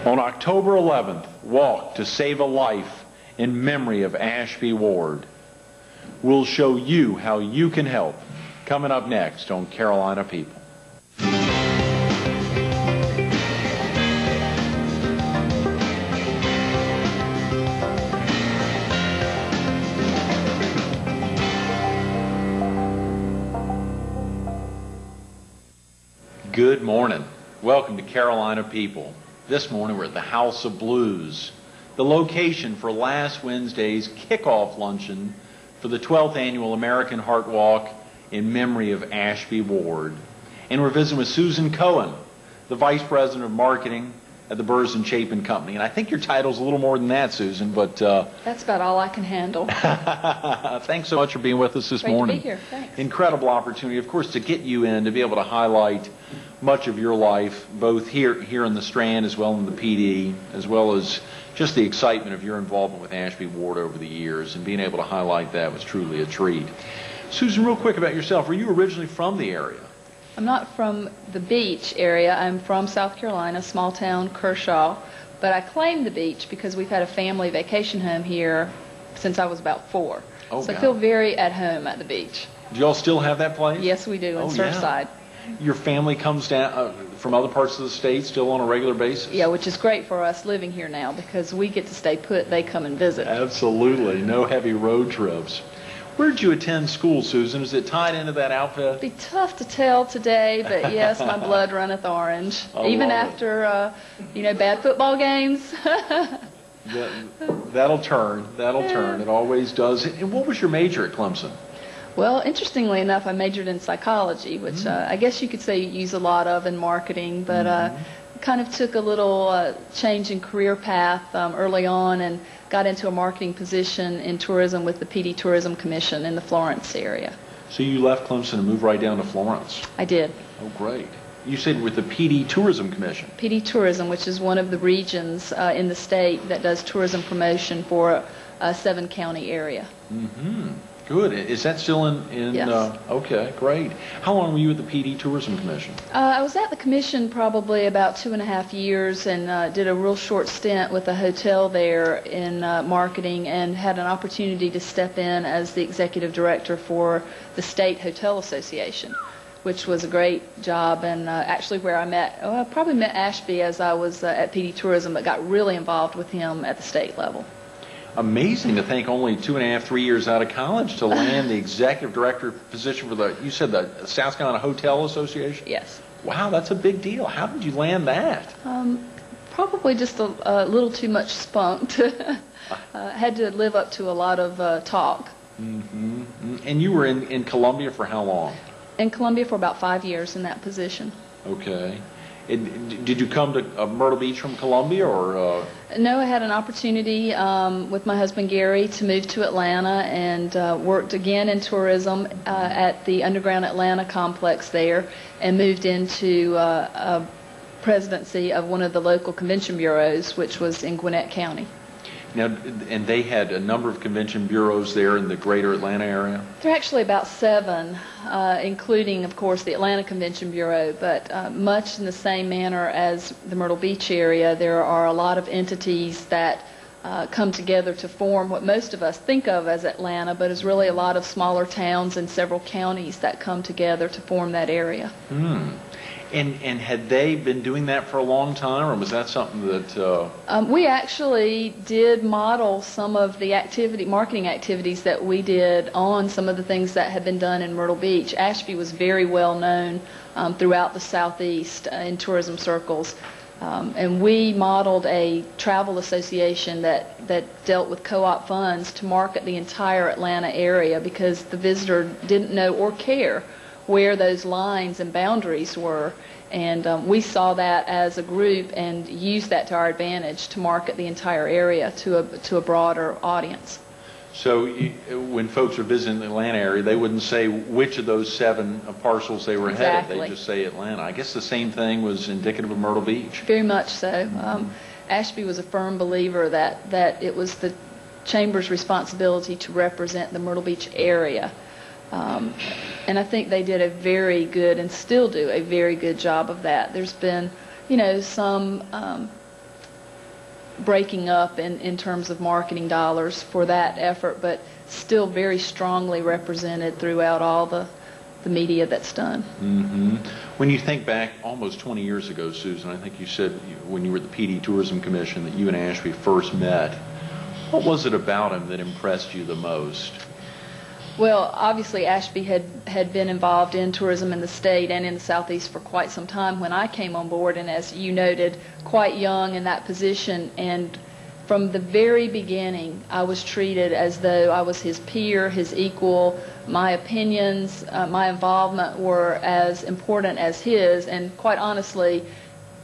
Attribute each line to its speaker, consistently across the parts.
Speaker 1: On October 11th, walk to save a life in memory of Ashby Ward. We'll show you how you can help. Coming up next on Carolina People. Good morning. Welcome to Carolina People. This morning we're at the House of Blues, the location for last Wednesday's kickoff luncheon for the 12th Annual American Heart Walk in memory of Ashby Ward. And we're visiting with Susan Cohen, the Vice President of Marketing at the Burrs & Chapin Company. And I think your title's a little more than that, Susan, but...
Speaker 2: That's about all I can handle.
Speaker 1: Thanks so much for being with us this morning.
Speaker 2: Great to be here. Thanks.
Speaker 1: Incredible opportunity, of course, to get you in, to be able to highlight much of your life, both here in the Strand as well in the PD, as well as just the excitement of your involvement with Ashby Ward over the years, and being able to highlight that was truly a treat. Susan, real quick about yourself. Were you originally from the area?
Speaker 2: I'm not from the beach area. I'm from South Carolina, small town Kershaw, but I claim the beach because we've had a family vacation home here since I was about 4.
Speaker 1: Oh,
Speaker 2: so I feel very at home at the beach.
Speaker 1: Do y'all still have that place?
Speaker 2: Yes, we do, in Surfside.
Speaker 1: Yeah. Your family comes down from other parts of the state still on a regular basis?
Speaker 2: Yeah, which is great for us living here now because we get to stay put. They come and visit.
Speaker 1: Absolutely. No heavy road trips. Where did you attend school, Susan? Is it tied into that outfit?
Speaker 2: It'd be tough to tell today, but yes, my blood runneth orange. Even after, bad football games.
Speaker 1: That'll turn. It always does. And what was your major at Clemson?
Speaker 2: Well, interestingly enough, I majored in psychology, which I guess you could say you use a lot of in marketing, but kind of took a little change in career path early on and got into a marketing position in tourism with the PD Tourism Commission in the Florence area.
Speaker 1: So you left Clemson and moved right down to Florence?
Speaker 2: I did.
Speaker 1: Oh, great. You said with the PD Tourism Commission?
Speaker 2: PD Tourism, which is one of the regions in the state that does tourism promotion for a 7-county area.
Speaker 1: Mm-hmm. Good. Is that still in
Speaker 2: Yes.
Speaker 1: Okay, great. How long were you at the PD Tourism Commission?
Speaker 2: I was at the commission probably about 2.5 years and did a real short stint with a hotel there in marketing and had an opportunity to step in as the executive director for the State Hotel Association, which was a great job and actually where I probably met Ashby as I was at PD Tourism, but got really involved with him at the state level.
Speaker 1: Amazing to think only 2.5, 3 years out of college to land the executive director position for the South Carolina Hotel Association?
Speaker 2: Yes.
Speaker 1: Wow, that's a big deal. How did you land that?
Speaker 2: Probably just a little too much spunk. Had to live up to a lot of talk.
Speaker 1: Mm-hmm. And you were in Columbia for how long?
Speaker 2: In Columbia for about 5 years in that position.
Speaker 1: Okay. Did you come to Myrtle Beach from Columbia, or?
Speaker 2: No, I had an opportunity with my husband Gary to move to Atlanta and worked again in tourism at the Underground Atlanta complex there, and moved into a presidency of one of the local convention bureaus, which was in Gwinnett County.
Speaker 1: Now, and they had a number of convention bureaus there in the greater Atlanta area?
Speaker 2: There are actually about 7, including, of course, the Atlanta Convention Bureau, but much in the same manner as the Myrtle Beach area, there are a lot of entities that come together to form what most of us think of as Atlanta, but is really a lot of smaller towns and several counties that come together to form that area.
Speaker 1: And had they been doing that for a long time, or was that something that...
Speaker 2: We actually did model some of the marketing activities that we did on some of the things that had been done in Myrtle Beach. Ashby was very well known throughout the Southeast in tourism circles. And we modeled a travel association that dealt with co-op funds to market the entire Atlanta area because the visitor didn't know or care where those lines and boundaries were, and we saw that as a group and used that to our advantage to market the entire area to a broader audience.
Speaker 1: So when folks are visiting the Atlanta area, they wouldn't say which of those 7 parcels they were headed. They'd just say Atlanta. I guess the same thing was indicative of Myrtle Beach.
Speaker 2: Very much so. Ashby was a firm believer that it was the Chamber's responsibility to represent the Myrtle Beach area. And I think they did a very good, and still do, a very good job of that. There's been, some breaking up in terms of marketing dollars for that effort, but still very strongly represented throughout all the media that's done.
Speaker 1: Mm-hmm. When you think back almost 20 years ago, Susan, I think you said when you were at the PD Tourism Commission that you and Ashby first met. What was it about him that impressed you the most?
Speaker 2: Well, obviously Ashby had been involved in tourism in the state and in the Southeast for quite some time when I came on board, and as you noted, quite young in that position. And from the very beginning, I was treated as though I was his peer, his equal. My opinions, my involvement were as important as his, and quite honestly,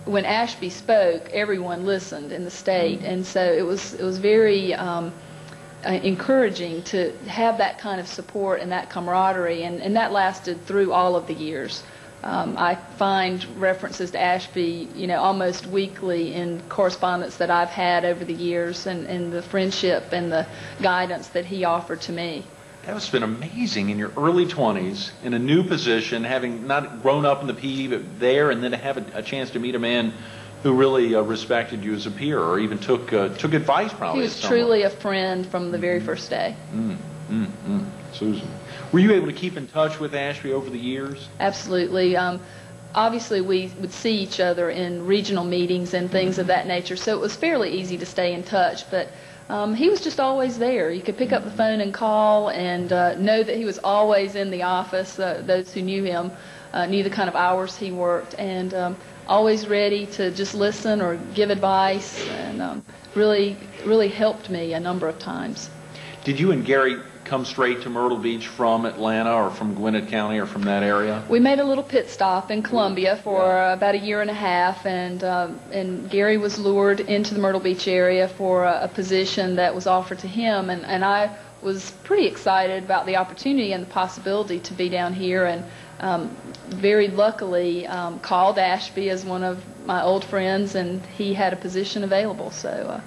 Speaker 2: when Ashby spoke, everyone listened in the state, and so it was very encouraging to have that kind of support and that camaraderie, and that lasted through all of the years. I find references to Ashby, almost weekly in correspondence that I've had over the years, and the friendship and the guidance that he offered to me.
Speaker 1: That must have been amazing in your early 20s, in a new position, having not grown up in the PD, but there, and then to have a chance to meet a man who really respected you as a peer, or even took advice probably.
Speaker 2: He was truly a friend from the very first day.
Speaker 1: Susan, were you able to keep in touch with Ashby over the years?
Speaker 2: Absolutely. Obviously, we would see each other in regional meetings and things of that nature, so it was fairly easy to stay in touch, but he was just always there. You could pick up the phone and call and know that he was always in the office. Those who knew him knew the kind of hours he worked, and always ready to just listen or give advice, and really helped me a number of times.
Speaker 1: Did you and Gary come straight to Myrtle Beach from Atlanta or from Gwinnett County or from that area?
Speaker 2: We made a little pit stop in Columbia for about a year and a half, and Gary was lured into the Myrtle Beach area for a position that was offered to him, and I was pretty excited about the opportunity and the possibility to be down here, and very luckily called Ashby as one of my old friends, and he had a position available, so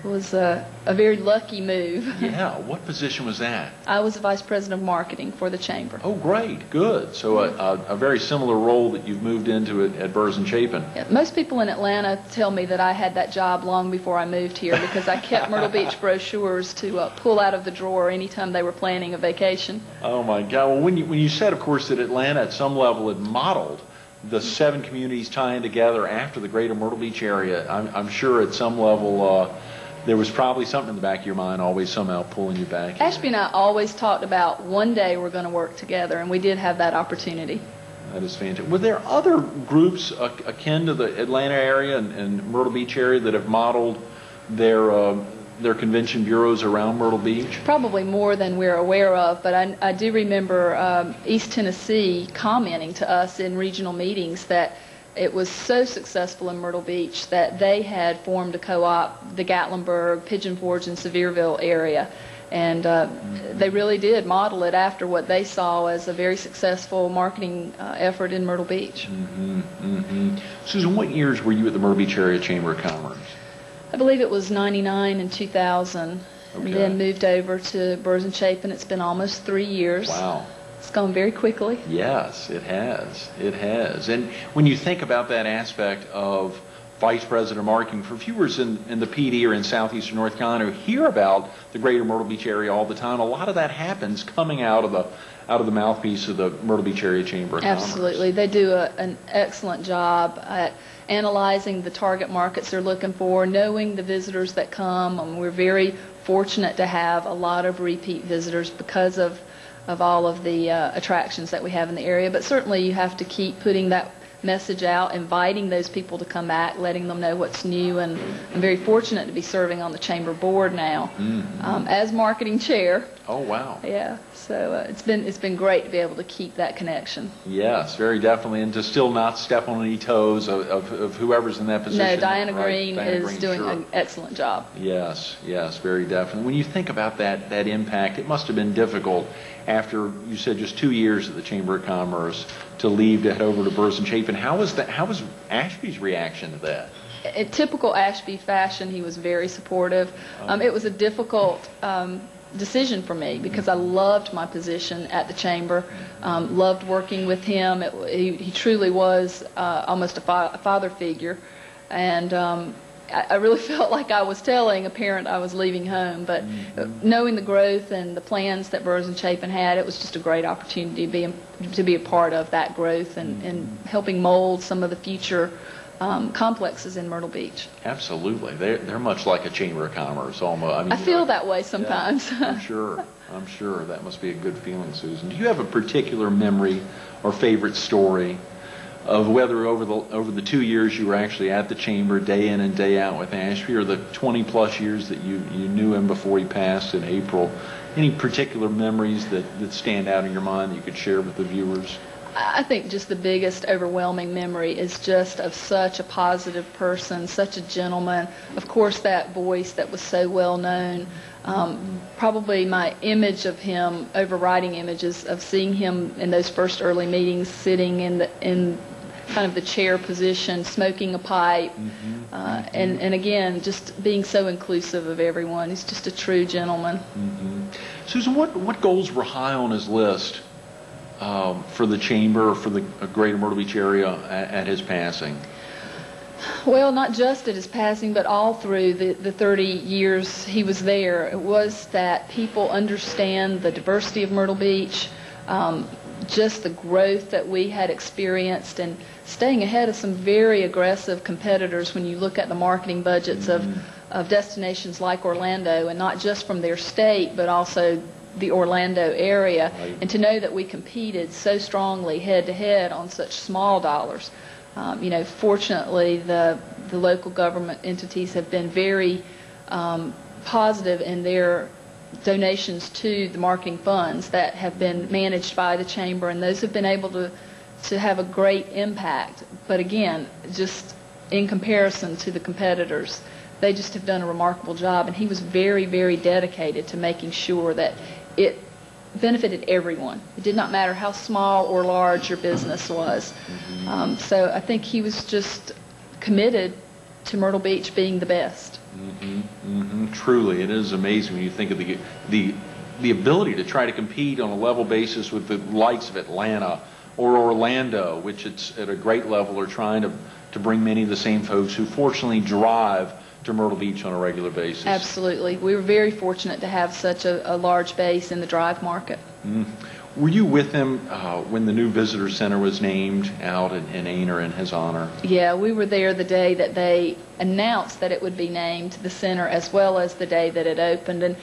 Speaker 2: it was a very lucky move.
Speaker 1: Yeah, what position was that?
Speaker 2: I was the Vice President of Marketing for the Chamber.
Speaker 1: Oh, great, good. So a very similar role that you've moved into at Byrns & Chapin.
Speaker 2: Yeah, most people in Atlanta tell me that I had that job long before I moved here because I kept Myrtle Beach brochures to pull out of the drawer anytime they were planning a vacation.
Speaker 1: Oh, my God. Well, when you said, of course, that Atlanta at some level had modeled the 7 communities tying together after the greater Myrtle Beach area, I'm sure at some level there was probably something in the back of your mind always somehow pulling you back.
Speaker 2: Ashby and I always talked about one day we're going to work together, and we did have that opportunity.
Speaker 1: That is fantastic. Were there other groups akin to the Atlanta area and Myrtle Beach area that have modeled their convention bureaus around Myrtle Beach?
Speaker 2: Probably more than we're aware of, but I do remember East Tennessee commenting to us in regional meetings that it was so successful in Myrtle Beach that they had formed a co-op, the Gatlinburg, Pigeon Forge, and Sevierville area. And they really did model it after what they saw as a very successful marketing effort in Myrtle Beach.
Speaker 1: Susan, what years were you at the Myrtle Beach Area Chamber of Commerce?
Speaker 2: I believe it was 99 and 2000, and then moved over to Byrns & Chapin. It's been almost 3 years.
Speaker 1: Wow.
Speaker 2: It's gone very quickly.
Speaker 1: Yes, it has. It has. And when you think about that aspect of Vice President of Marketing, for viewers in the PD or in southeastern North Carolina who hear about the greater Myrtle Beach area all the time, a lot of that happens coming out of the mouthpiece of the Myrtle Beach Area Chamber of Commerce.
Speaker 2: Absolutely. They do an excellent job at analyzing the target markets they're looking for, knowing the visitors that come. We're very fortunate to have a lot of repeat visitors because of all of the attractions that we have in the area. But certainly you have to keep putting that message out, inviting those people to come back, letting them know what's new. And I'm very fortunate to be serving on the Chamber Board now as marketing chair.
Speaker 1: Oh, wow.
Speaker 2: Yeah, so it's been great to be able to keep that connection.
Speaker 1: Yes, very definitely, and to still not step on any toes of whoever's in that position.
Speaker 2: No, Diana Green is doing an excellent job.
Speaker 1: Yes, very definitely. When you think about that impact, it must have been difficult after, you said, just 2 years at the Chamber of Commerce to leave to head over to Byrns & Chapin. How was Ashby's reaction to that?
Speaker 2: In typical Ashby fashion, he was very supportive. It was a difficult decision for me because I loved my position at the Chamber, loved working with him. He truly was almost a father figure, and I really felt like I was telling a parent I was leaving home, but knowing the growth and the plans that Burrs and Chapin had, it was just a great opportunity to be a part of that growth and helping mold some of the future complexes in Myrtle Beach.
Speaker 1: Absolutely. They're much like a chamber of commerce almost. I mean,
Speaker 2: I feel that way sometimes.
Speaker 1: Yeah, I'm sure. That must be a good feeling, Susan. Do you have a particular memory or favorite story of whether over the 2 years you were actually at the chamber day in and day out with Ashby, or the 20-plus years that you knew him before he passed in April? Any particular memories that stand out in your mind that you could share with the viewers?
Speaker 2: I think just the biggest overwhelming memory is just of such a positive person, such a gentleman. Of course, that voice that was so well known. Probably my image of him, overriding images of seeing him in those first early meetings, sitting in kind of the chair position, smoking a pipe, and again, just being so inclusive of everyone. He's just a true gentleman.
Speaker 1: Susan, what goals were high on his list for the chamber, or for the greater Myrtle Beach area at his passing?
Speaker 2: Well, not just at his passing, but all through the 30 years he was there. It was that people understand the diversity of Myrtle Beach, just the growth that we had experienced, and staying ahead of some very aggressive competitors when you look at the marketing budgets of destinations like Orlando, and not just from their state, but also the Orlando area.
Speaker 1: Right.
Speaker 2: And to know that we competed so strongly head-to-head on such small dollars. Fortunately, the local government entities have been very positive in their donations to the marketing funds that have been managed by the chamber, and those have been able to have a great impact. But again, just in comparison to the competitors, they just have done a remarkable job, and he was very, very dedicated to making sure that it benefited everyone. It did not matter how small or large your business was. So I think he was just committed to Myrtle Beach being the best.
Speaker 1: Truly, it is amazing when you think of the ability to try to compete on a level basis with the likes of Atlanta or Orlando, which it's at a great level, are trying to bring many of the same folks who fortunately drive to Myrtle Beach on a regular basis.
Speaker 2: Absolutely. We were very fortunate to have such a large base in the drive market.
Speaker 1: Were you with him when the new visitor center was named out in Aner in his honor?
Speaker 2: Yeah, we were there the day that they announced that it would be named the center, as well as the day that it opened. And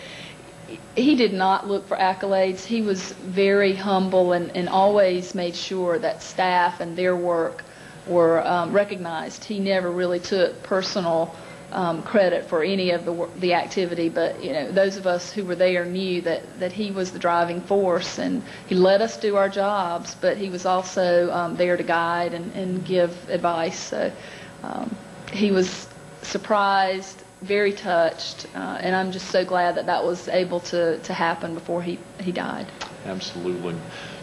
Speaker 2: he did not look for accolades. He was very humble and always made sure that staff and their work were recognized. He never really took personal credit for any of the activity, but those of us who were there knew that he was the driving force, and he let us do our jobs, but he was also there to guide and give advice. So he was surprised, very touched, and I'm just so glad that was able to happen before he died.
Speaker 1: Absolutely.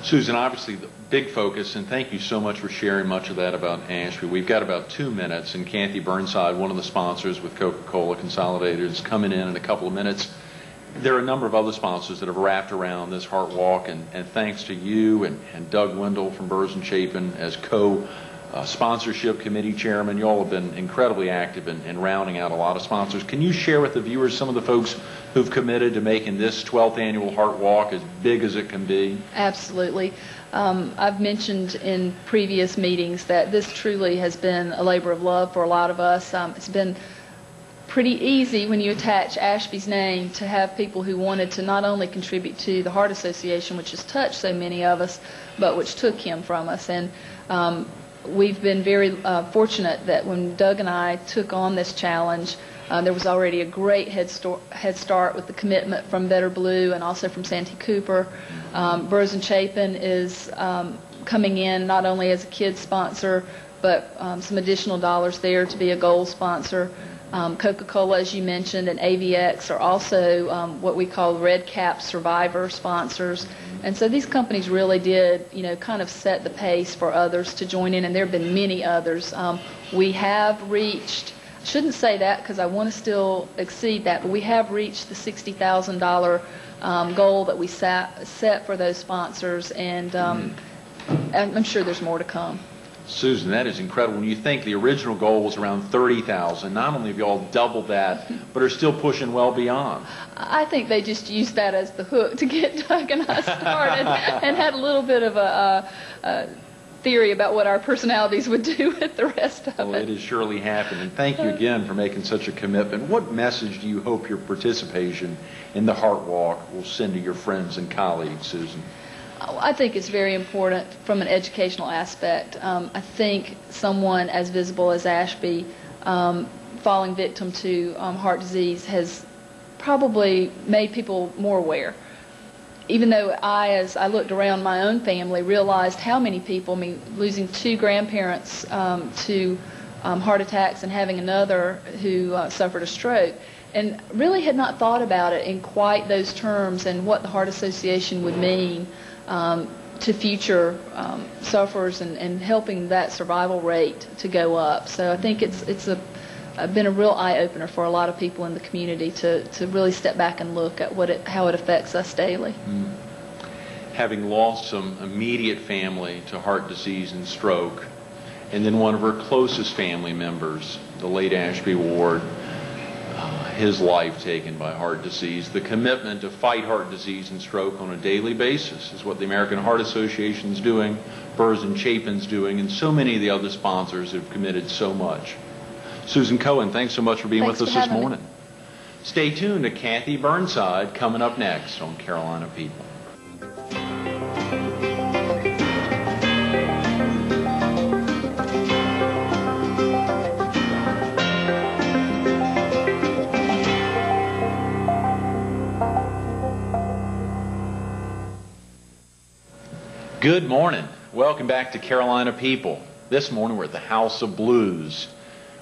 Speaker 1: Susan, obviously the big focus, and thank you so much for sharing much of that about Ashby. We've got about 2 minutes, and Cathy Byrnside, one of the sponsors with Coca-Cola Consolidated, is coming in a couple of minutes. There are a number of other sponsors that have wrapped around this Heart Walk, and thanks to you and Doug Wendell from Burrs and Chapin as sponsorship committee chairman. You all have been incredibly active in rounding out a lot of sponsors. Can you share with the viewers some of the folks who've committed to making this 12th annual Heart Walk as big as it can be?
Speaker 2: Absolutely. I've mentioned in previous meetings that this truly has been a labor of love for a lot of us. It's been pretty easy when you attach Ashby's name to have people who wanted to not only contribute to the Heart Association, which has touched so many of us, but which took him from us. And we've been very fortunate that when Doug and I took on this challenge, there was already a great head start with the commitment from Better Blue and also from Santee Cooper. Burrs and Chapin is coming in not only as a kid sponsor, but some additional dollars there to be a gold sponsor. Coca-Cola, as you mentioned, and AVX are also what we call Red Cap Survivor sponsors. And so these companies really did, kind of set the pace for others to join in, and there have been many others. We have reached, I shouldn't say that because I want to still exceed that, but we have reached the $60,000 goal that we set for those sponsors, and I'm sure there's more to come.
Speaker 1: Susan, that is incredible. When you think the original goal was around 30,000, not only have you all doubled that, but are still pushing well beyond.
Speaker 2: I think they just used that as the hook to get Doug and I started and had a little bit of a theory about what our personalities would do with the rest of
Speaker 1: Well, it has surely happened. And thank you again for making such a commitment. What message do you hope your participation in the Heart Walk will send to your friends and colleagues, Susan?
Speaker 2: I think it's very important from an educational aspect. I think someone as visible as Ashby falling victim to heart disease has probably made people more aware. Even though as I looked around my own family, realized how many people, I mean, losing 2 grandparents to heart attacks and having another who suffered a stroke, and really had not thought about it in quite those terms and what the Heart Association would mean to future sufferers and helping that survival rate to go up. So I think it's been a real eye-opener for a lot of people in the community to really step back and look at how it affects us daily.
Speaker 1: Having lost some immediate family to heart disease and stroke, and then one of her closest family members, the late Ashby Ward, his life taken by heart disease. The commitment to fight heart disease and stroke on a daily basis is what the American Heart Association is doing, Burrs and Chapin's doing, and so many of the other sponsors have committed so much. Susan Cohen, thanks so much for being with us this morning. Stay tuned to Cathy Byrnside coming up next on Carolina People. Good morning. Welcome back to Carolina People. This morning we're at the House of Blues.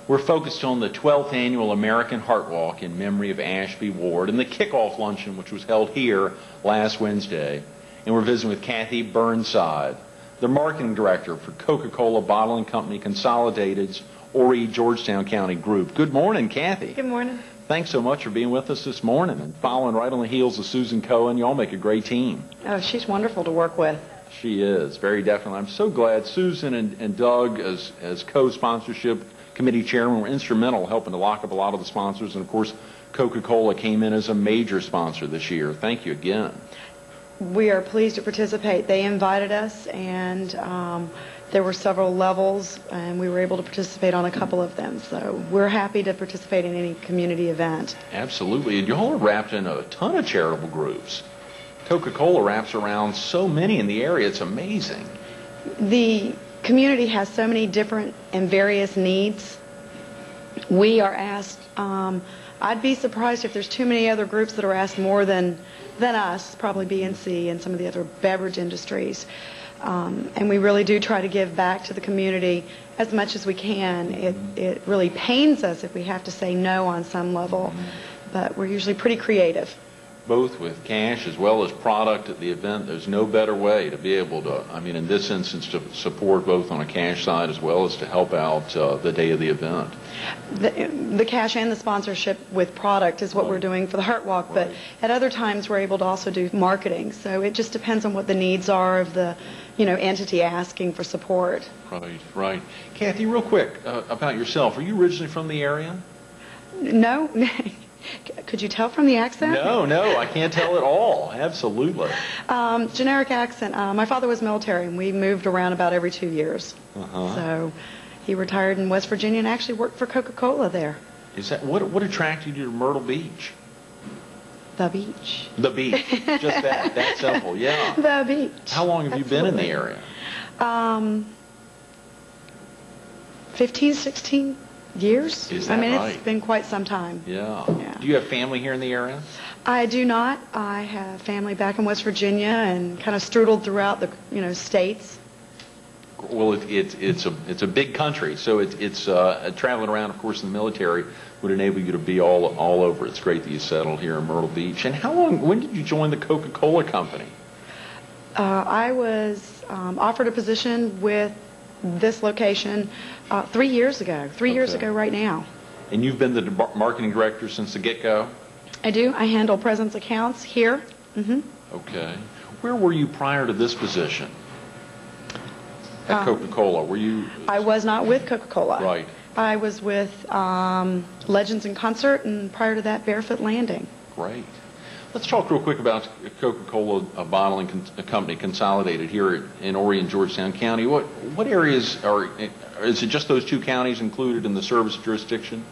Speaker 1: We're focused on the 12th Annual American Heart Walk in memory of Ashby Ward and the kickoff luncheon which was held here last Wednesday. And we're visiting with Cathy Byrnside, the Marketing Director for Coca-Cola Bottling Company Consolidated's Horry Georgetown County Group. Good morning, Cathy.
Speaker 3: Good morning.
Speaker 1: Thanks so much for being with us this morning and following right on the heels of Susan Cohen. You all make a great team.
Speaker 3: Oh, she's wonderful to work with.
Speaker 1: She is, very definitely. I'm so glad Susan and Doug, as co-sponsorship committee chairman, were instrumental helping to lock up a lot of the sponsors. And, of course, Coca-Cola came in as a major sponsor this year. Thank you again.
Speaker 3: We are pleased to participate. They invited us, and there were several levels, and we were able to participate on a couple of them. So we're happy to participate in any community event.
Speaker 1: Absolutely. And you all are wrapped in a ton of charitable groups. Coca-Cola wraps around so many in the area. It's amazing.
Speaker 3: The community has so many different and various needs. We are asked, I'd be surprised if there's too many other groups that are asked more than us, probably BNC and some of the other beverage industries. And we really do try to give back to the community as much as we can. It really pains us if we have to say no on some level, but we're usually pretty creative.
Speaker 1: Both with cash as well as product at the event. There's no better way to be able to, I mean, in this instance, to support both on a cash side as well as to help out the day of the event.
Speaker 3: The cash and the sponsorship with product is what we're doing for the Heart Walk, but at other times we're able to also do marketing. So it just depends on what the needs are of the, entity asking for support.
Speaker 1: Right, right. Cathy, real quick about yourself. Are you originally from the area?
Speaker 3: No. Could you tell from the accent?
Speaker 1: No, I can't tell at all. Absolutely.
Speaker 3: Generic accent. My father was military, and we moved around about every 2 years. So he retired in West Virginia and actually worked for Coca-Cola there.
Speaker 1: Is that what attracted you to Myrtle Beach?
Speaker 3: The beach.
Speaker 1: The beach. Just that simple. Yeah.
Speaker 3: The beach.
Speaker 1: How long have you been in the area?
Speaker 3: 15, 16 years.
Speaker 1: Is that right?
Speaker 3: It's been quite some time.
Speaker 1: Yeah. Do you have family here in the area?
Speaker 3: I do not. I have family back in West Virginia and kind of strudled throughout the states.
Speaker 1: Well, it's a big country, so it's traveling around. Of course, in the military would enable you to be all over. It's great that you settled here in Myrtle Beach. And when did you join the Coca-Cola Company?
Speaker 3: I was offered a position with this location 3 years ago. 3 years ago right now.
Speaker 1: And you've been the marketing director since the get-go?
Speaker 3: I do. I handle presence accounts here.
Speaker 1: Okay. Where were you prior to this position? at Coca-Cola? Were you?
Speaker 3: I was not with Coca-Cola.
Speaker 1: Right.
Speaker 3: I was with Legends in Concert, and prior to that, Barefoot Landing.
Speaker 1: Great. Let's talk real quick about Coca-Cola bottling company consolidated here in Horry and Georgetown County. What areas is it just those two counties included in the service jurisdiction?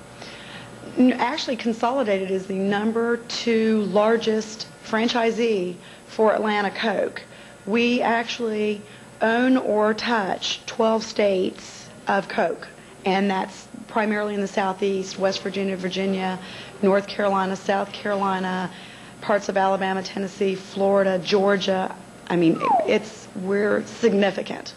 Speaker 3: Actually, Consolidated is the number 2 largest franchisee for Atlanta Coke. We actually own or touch 12 states of Coke, and that's primarily in the Southeast, West Virginia, Virginia, North Carolina, South Carolina, parts of Alabama, Tennessee, Florida, Georgia. I mean, we're significant.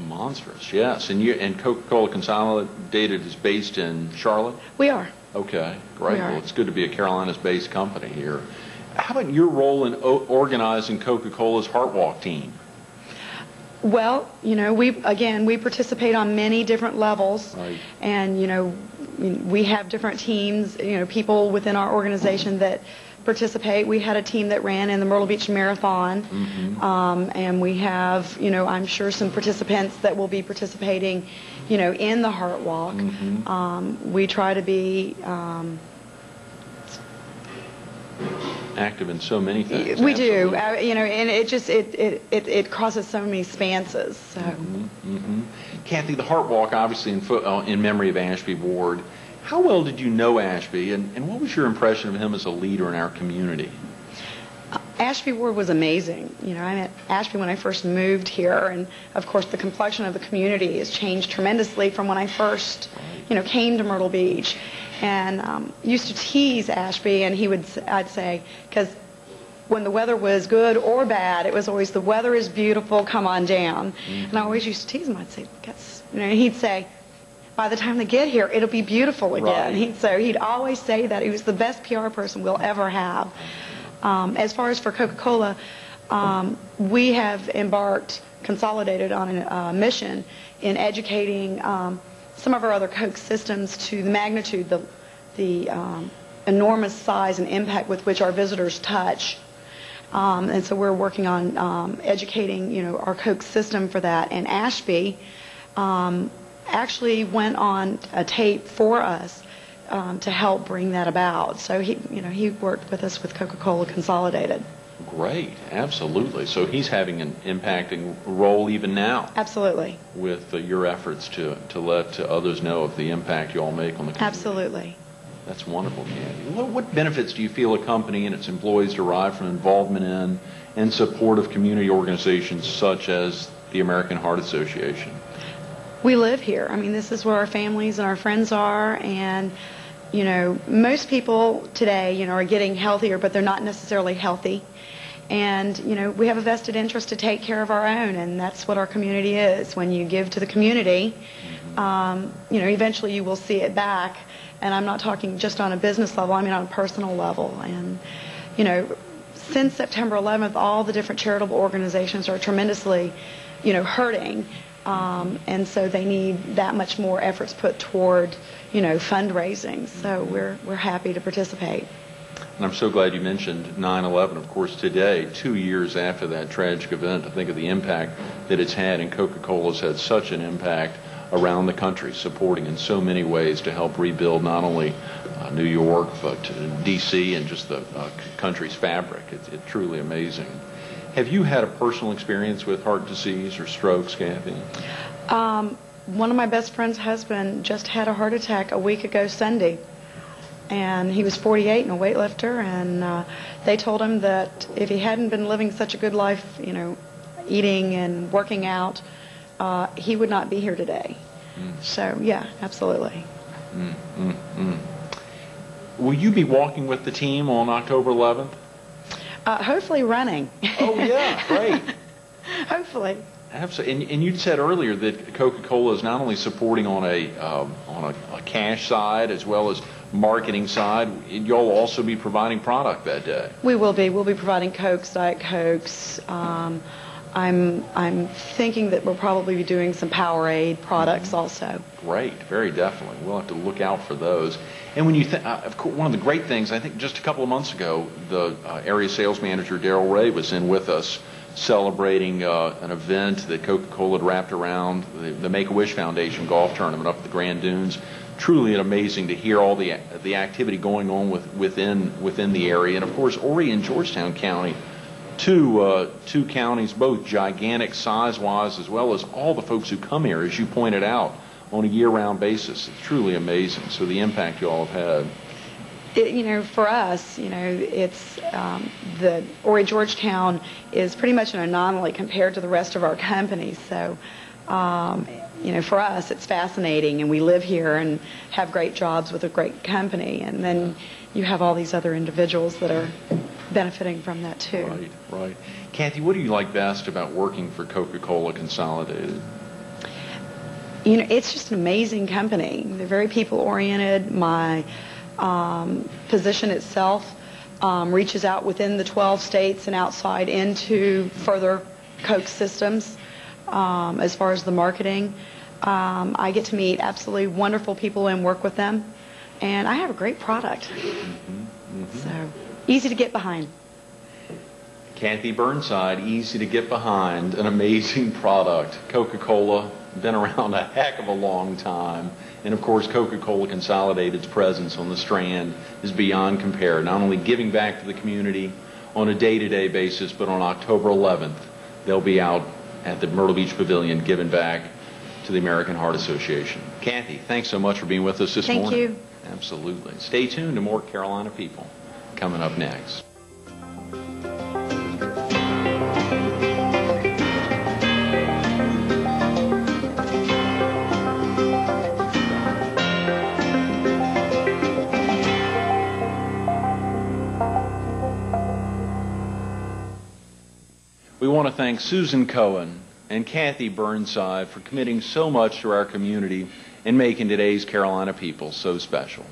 Speaker 1: Monstrous, yes. And Coca-Cola Consolidated is based in Charlotte?
Speaker 3: We are.
Speaker 1: Okay, great. Well, it's good to be a Carolinas-based company here. How about your role in organizing Coca-Cola's Heart Walk team?
Speaker 3: Well, we participate on many different levels.
Speaker 1: Right.
Speaker 3: And, we have different teams, people within our organization that participate. We had a team that ran in the Myrtle Beach Marathon, and we have, I'm sure some participants that will be participating, in the Heart Walk. We try to be
Speaker 1: active in so many things.
Speaker 3: We do, and it crosses so many spanses. So.
Speaker 1: Kathy, the Heart Walk, obviously in memory of Ashby Ward. How well did you know Ashby, and what was your impression of him as a leader in our community?
Speaker 3: Ashby Ward was amazing. I met Ashby when I first moved here, and of course the complexion of the community has changed tremendously from when I first, came to Myrtle Beach. And used to tease Ashby, and I'd say, because when the weather was good or bad, it was always, the weather is beautiful, come on down. And I always used to tease him. I'd say, he'd say, by the time they get here, it'll be beautiful again.
Speaker 1: Right.
Speaker 3: He'd always say that. He was the best PR person we'll ever have. As far as for Coca-Cola, we have consolidated on a mission in educating some of our other Coke systems to the magnitude, the enormous size and impact with which our visitors touch. And so we're working on educating, our Coke system for that. And Ashby actually went on a tape for us to help bring that about. So he worked with us with Coca-Cola Consolidated.
Speaker 1: Great, absolutely. So he's having an impacting role even now.
Speaker 3: Absolutely.
Speaker 1: With your efforts to let others know of the impact you all make on the community.
Speaker 3: Absolutely.
Speaker 1: That's wonderful, Kathy. What benefits do you feel a company and its employees derive from involvement in and support of community organizations such as the American Heart Association?
Speaker 3: We live here. I mean, this is where our families and our friends are, and most people today, are getting healthier, but they're not necessarily healthy. And, we have a vested interest to take care of our own, and that's what our community is. When you give to the community, eventually you will see it back. And I'm not talking just on a business level, I mean on a personal level. And, since September 11th, all the different charitable organizations are tremendously, hurting. And so they need that much more efforts put toward, fundraising. So we're happy to participate.
Speaker 1: And I'm so glad you mentioned 9/11. Of course, today, 2 years after that tragic event, to think of the impact that it's had, and Coca-Cola's had such an impact around the country, supporting in so many ways to help rebuild not only New York, but D.C. and just the country's fabric. It's truly amazing. Have you had a personal experience with heart disease or strokes, Kathy?
Speaker 3: One of my best friend's husband just had a heart attack a week ago Sunday. And he was 48 and a weightlifter, and they told him that if he hadn't been living such a good life, eating and working out, he would not be here today. So, yeah, absolutely.
Speaker 1: Will you be walking with the team on October 11th?
Speaker 3: Hopefully running.
Speaker 1: Oh, yeah, great.
Speaker 3: Hopefully.
Speaker 1: Absolutely. And you said earlier that Coca-Cola is not only supporting on a cash side as well as marketing side. You'll also be providing product that day.
Speaker 3: We will be. We'll be providing Cokes, Diet Cokes. I'm thinking that we'll probably be doing some Powerade products also.
Speaker 1: Great, very definitely. We'll have to look out for those. And when you one of the great things, I think just a couple of months ago, the area sales manager Daryl Ray was in with us celebrating an event that Coca-Cola had wrapped around the Make-A-Wish Foundation golf tournament up at the Grand Dunes. Truly amazing to hear all the activity going on within the area. And of course, Horry and Georgetown County, two counties, both gigantic size-wise, as well as all the folks who come here, as you pointed out, on a year-round basis. It's truly amazing. So the impact you all have had.
Speaker 3: For us, it's the Horry Georgetown is pretty much an anomaly compared to the rest of our companies. So, for us, it's fascinating, and we live here and have great jobs with a great company. And then you have all these other individuals that are benefiting from that too.
Speaker 1: Right, right. Cathy, what do you like best about working for Coca-Cola Consolidated?
Speaker 3: It's just an amazing company. They're very people-oriented. My position itself reaches out within the 12 states and outside into further Coke systems as far as the marketing. I get to meet absolutely wonderful people and work with them, and I have a great product. So easy to get behind.
Speaker 1: Cathy Byrnside, easy to get behind, an amazing product. Coca-Cola, been around a heck of a long time. And of course, Coca-Cola Consolidated's presence on the Strand is beyond compare. Not only giving back to the community on a day-to-day basis, but on October 11th, they'll be out at the Myrtle Beach Pavilion giving back to the American Heart Association. Cathy, thanks so much for being with us this morning.
Speaker 3: Thank you.
Speaker 1: Absolutely. Stay tuned to more Carolina People coming up next. We want to thank Susan Cohen and Cathy Byrnside for committing so much to our community and making today's Carolina People so special.